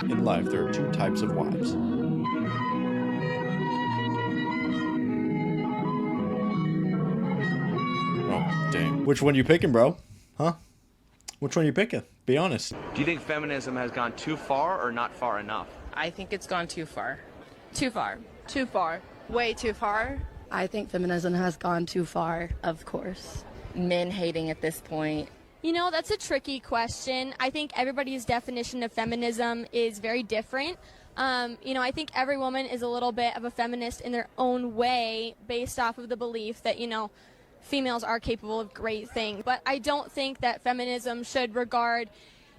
In life, there are two types of wives. Oh, dang. Which one you picking, bro? Huh? Which one you picking? Be honest. Do you think feminism has gone too far or not far enough? I think it's gone too far. Too far. Too far. Way too far. I think feminism has gone too far, of course. Men hating at this point. You know, that's a tricky question. I think everybody's definition of feminism is very different. You know, I think every woman is a little bit of a feminist in their own way based off of the belief that, you know, females are capable of great things. But I don't think that feminism should regard,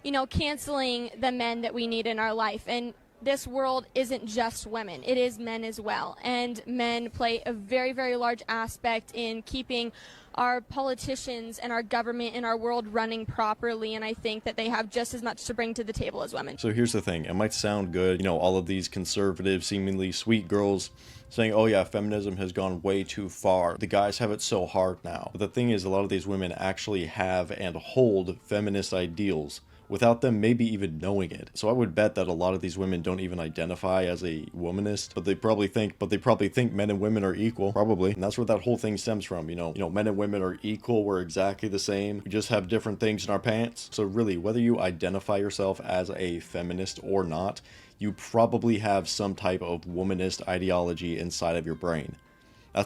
you know, canceling the men that we need in our life. And this world isn't just women, it is men as well. And men play a very, very large aspect in keeping our politicians and our government and our world running properly, and I think that they have just as much to bring to the table as women. So here's the thing, it might sound good, you know, all of these conservative, seemingly sweet girls saying, oh yeah, feminism has gone way too far. The guys have it so hard now. But the thing is, a lot of these women actually have and hold feminist ideals without them maybe even knowing it. So I would bet that a lot of these women don't even identify as a womanist, but they probably think men and women are equal, probably. And that's where that whole thing stems from, you know, men and women are equal, we're exactly the same, we just have different things in our pants. So really, whether you identify yourself as a feminist or not, you probably have some type of womanist ideology inside of your brain.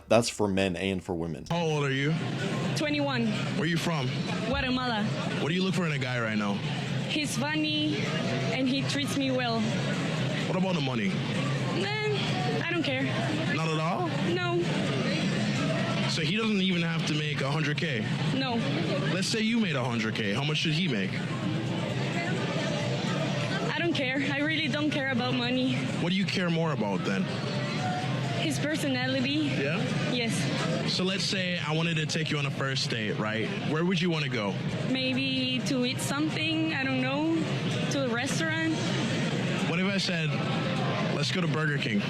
That's for men and for women. How old are you? 21. Where are you from? Guatemala. What do you look for in a guy right now? He's funny and he treats me well. What about the money? I don't care. Not at all? No. So he doesn't even have to make 100K? No. Let's say you made 100K. How much should he make? I don't care. I really don't care about money. What do you care more about then? His personality. Yeah? Yes. So let's say I wanted to take you on a first date, right? Where would you want to go? Maybe to eat something, I don't know, to a restaurant. What if I said, let's go to Burger King?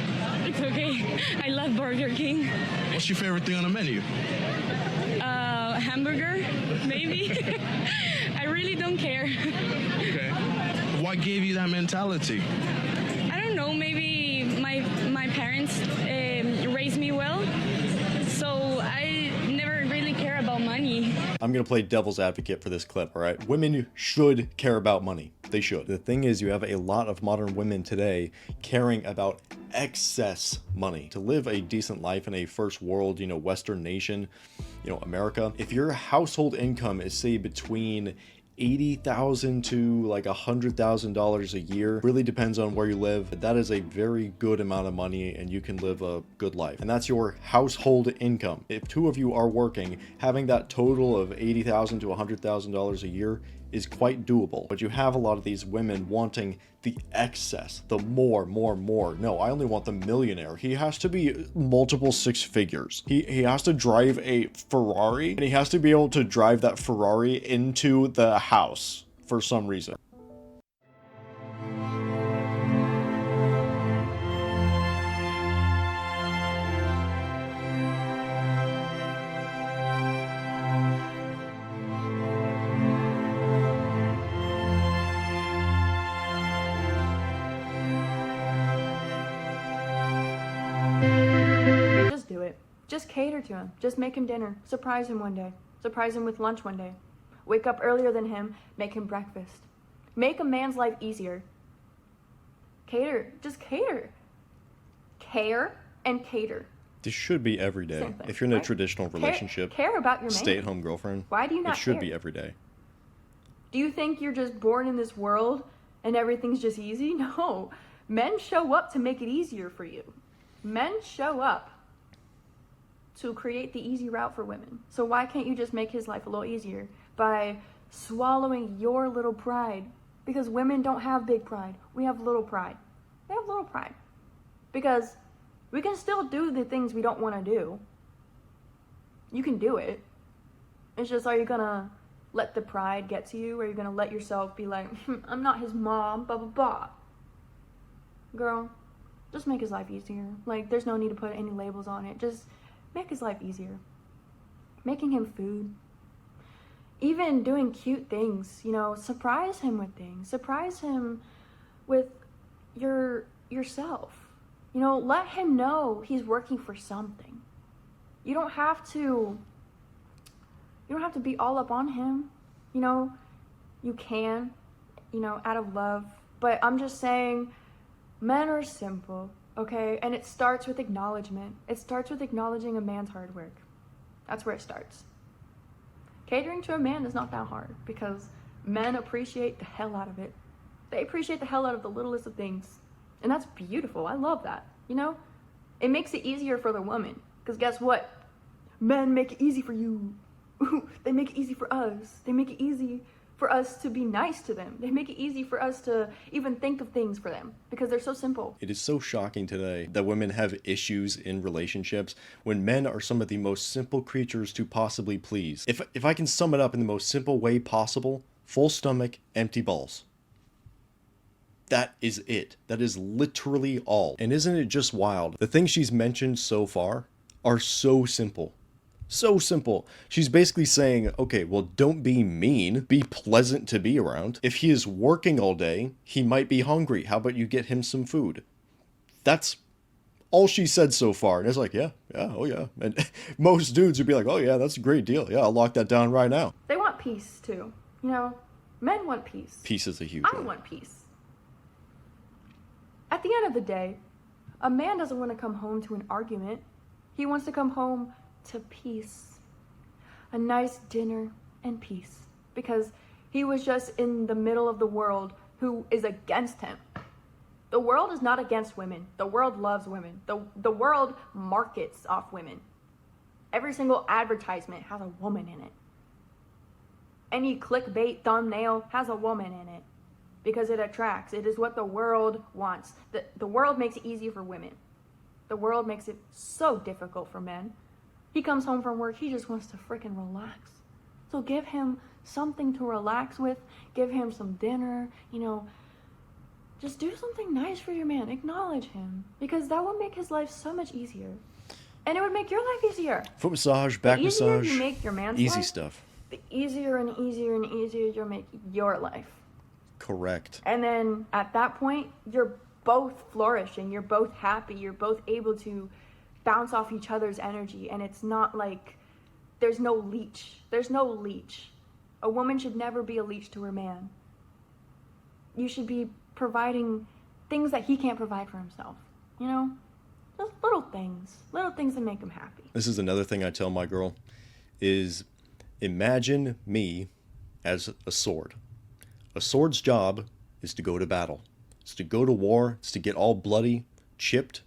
It's okay. I love Burger King. What's your favorite thing on the menu? Hamburger, maybe. I really don't care. Okay. What gave you that mentality? I don't know, maybe my parents raised me well, so I never really care about money. I'm gonna play devil's advocate for this clip, alright? Women should care about money. They should. The thing is, you have a lot of modern women today caring about excess money. To live a decent life in a first world, you know, Western nation, you know, America, if your household income is, say, between $80,000 to like $100,000 a year, really depends on where you live, but that is a very good amount of money and you can live a good life. And that's your household income. If two of you are working, having that total of $80,000 to $100,000 a year is quite doable. But you have a lot of these women wanting the excess, the more. No, I only want the millionaire. He has to be multiple six figures. He has to drive a Ferrari, and he has to be able to drive that Ferrari into the house for some reason. Just do it. Just cater to him. Just make him dinner. Surprise him one day. Surprise him with lunch one day. Wake up earlier than him. Make him breakfast. Make a man's life easier. Cater. Just cater. Care and cater. This should be every day. Same thing, If you're in a right? traditional relationship, Care about your man. stay-at-home girlfriend, Why do you not it should care? be every day. Do you think you're just born in this world and everything's just easy? No. Men show up to make it easier for you. Men show up to create the easy route for women. So why can't you just make his life a little easier by swallowing your little pride? Because women don't have big pride. We have little pride. They have little pride. Because we can still do the things we don't want to do. You can do it. It's just, are you gonna let the pride get to you? Or are you gonna let yourself be like, I'm not his mom, blah, blah, blah. Girl, just make his life easier. Like, there's no need to put any labels on it. Just make his life easier. Making him food. Even doing cute things, you know, surprise him with things. Surprise him with yourself. You know, let him know he's working for something. You don't have to be all up on him. You know, you can, you know, out of love. But I'm just saying, men are simple, okay? And it starts with acknowledgement. It starts with acknowledging a man's hard work. That's where it starts. Catering to a man is not that hard because men appreciate the hell out of it. They appreciate the hell out of the littlest of things. And that's beautiful. I love that. You know, it makes it easier for the woman. Because guess what? Men make it easy for you. They make it easy for us. They make it easy for us to be nice to them. They make it easy for us to even think of things for them because they're so simple. It is so shocking today that women have issues in relationships when men are some of the most simple creatures to possibly please. If I can sum it up in the most simple way possible, full stomach, empty balls. That is it. That is literally all. And isn't it just wild? The things she's mentioned so far are so simple. So simple. She's basically saying, okay, well, don't be mean. Be pleasant to be around. If he is working all day, he might be hungry. How about you get him some food? That's all she said so far. And it's like, yeah, oh yeah. And most dudes would be like, oh yeah, that's a great deal. Yeah, I'll lock that down right now. They want peace too. You know, men want peace. Peace is a huge I one. want peace. At the end of the day, a man doesn't want to come home to an argument. He wants to come home to peace. A nice dinner and peace. Because he was just in the middle of the world who is against him. The world is not against women. The world loves women. The world markets off women. Every single advertisement has a woman in it. Any clickbait thumbnail has a woman in it. Because it attracts. It is what the world wants. The world makes it easy for women. The world makes it so difficult for men. He comes home from work, he just wants to freaking relax. So give him something to relax with. Give him some dinner, you know. Just do something nice for your man. Acknowledge him. Because that would make his life so much easier. And it would make your life easier. Foot massage, back the easier massage. You make your man's easy life, stuff. the easier and easier and easier you'll make your life. Correct. And then at that point, you're both flourishing. You're both happy. You're both able to bounce off each other's energy. And it's not like there's no leech. There's no leech. A woman should never be a leech to her man. You should be providing things that he can't provide for himself. You know? Just little things. Little things that make him happy. This is another thing I tell my girl is imagine me as a sword. A sword's job is to go to battle. It's to go to war. It's to get all bloody, chipped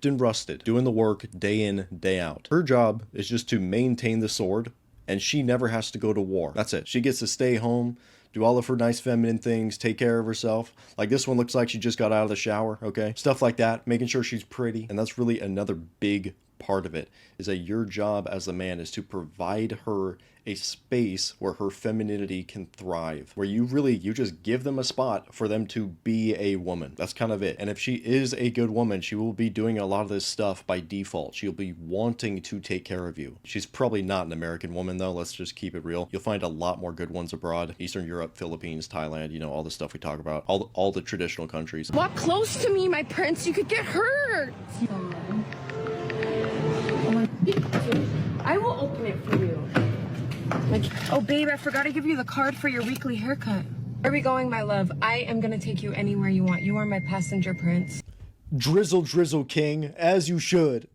and rusted, doing the work day in, day out. Her job is just to maintain the sword, and she never has to go to war. That's it. She gets to stay home, do all of her nice feminine things, take care of herself. Like this one looks like she just got out of the shower, okay? Stuff like that, making sure she's pretty. And that's really another big part of it, is that your job as a man is to provide her a space where her femininity can thrive, where you just give them a spot for them to be a woman. That's kind of it. And if she is a good woman, she will be doing a lot of this stuff by default. She'll be wanting to take care of you. She's probably not an American woman though. Let's just keep it real. You'll find a lot more good ones abroad. Eastern Europe, Philippines, Thailand, you know, all the stuff we talk about, all the traditional countries. Walk close to me, my prince. You could get hurt. I will open it for you. Oh, babe, I forgot to give you the card for your weekly haircut. Where are we going, my love? I am going to take you anywhere you want. You are my passenger prince. Drizzle king, as you should.